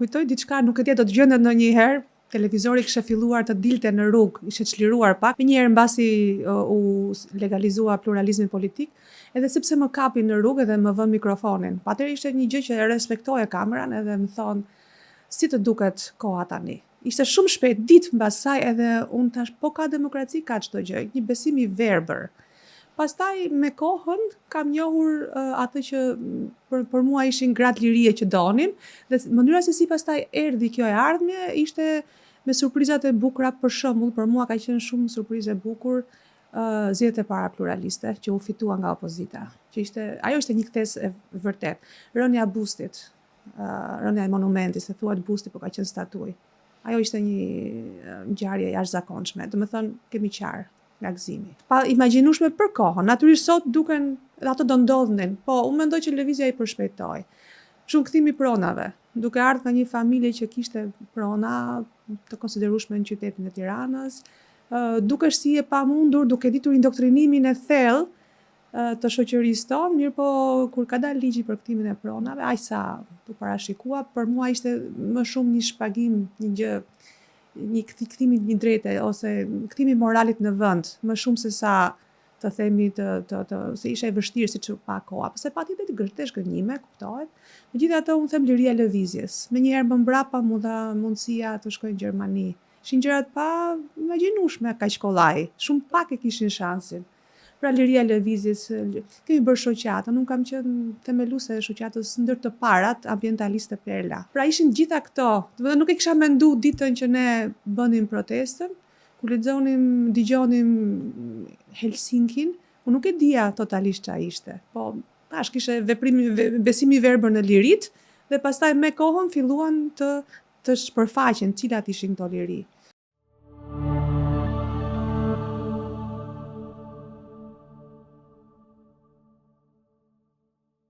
kujtoj diçka, nuk e di do të gjendet ndonjëherë. Televizori kishte filluar të dilte në rrugë, ishte çliruar pak. Një herë mbasi u legalizua pluralizmi politik, edhe sepse më kapi në rrugë dhe më vën mikrofonin. Patëherë ishte një gjë që e respektoje kameran edhe më thon, si të duket koha tani. Ishte shumë shpejt, ditë mbas saj edhe unë thash, po ka demokraci, ka çdo gjë, një besim i verbër. Pastaj me kohën kam njohur atë që për mua ishin gratë lirie që donin, dhe mënyra se si pastaj erdhi kjo e ardhmje ishte me surprizat e bukura. Për shembull, për mua ka qenë shumë surprizë e bukur zgjedhjet e para pluraliste që u fitua nga opozita, që ajo ishte një ktesë e vërtet. Rënia e bustit, rënia e monumentit, se thuat busti, po ka qenë statuj. Ajo ishte një ngjarje jashtëzakonshme, domethënë kemi qarë nga gëzimi. Pa imagjinueshme për kohën, natyrisht sot duken dhe ato do ndodhnin, po unë mendoj që lëvizja i përshpejtoi. Shumë kthimi pronave, duke ardhur nga një familje që kishte prona të konsiderueshme në qytetin e Tiranës, dukesh si e pamundur, duke ditur indoktrinimin e thellë të shoqërisë tonë, mirë po kur ka dalë ligji për kthimin e pronave, aq sa u parashikua, për mua ishte më shumë një shpagim, një gjë, një kthimi një drejte ose kthimi moralit në vend, më shumë se sa të themi se ishte e vështirë siç u pa koha, pse pati të shgënjime, kuptohet. Megjithatë unë them liria e lëvizjes. Menjëherë më mbrapa mu dha mundësia të shkoj në Gjermani. Ishin gjërat pa imagjinueshme kaq kollaj. Shumë pak e kishin shansin. Pra liria e lëvizjes, kemi bërë shoqatën, unë kam qenë themeluese e shoqatës ndër të parat ambientaliste Perla. Pra ishin gjitha këto, domethënë nuk e kisha menduar ditën që ne bënim protestën, kur lexonim, dëgjonim Helsinkin, unë nuk e dija totalisht ç'a ishte, po tash kishte besimi verbër në lirit, dhe pastaj me kohën filluan të shpërfaqen cilat ishin këto liri.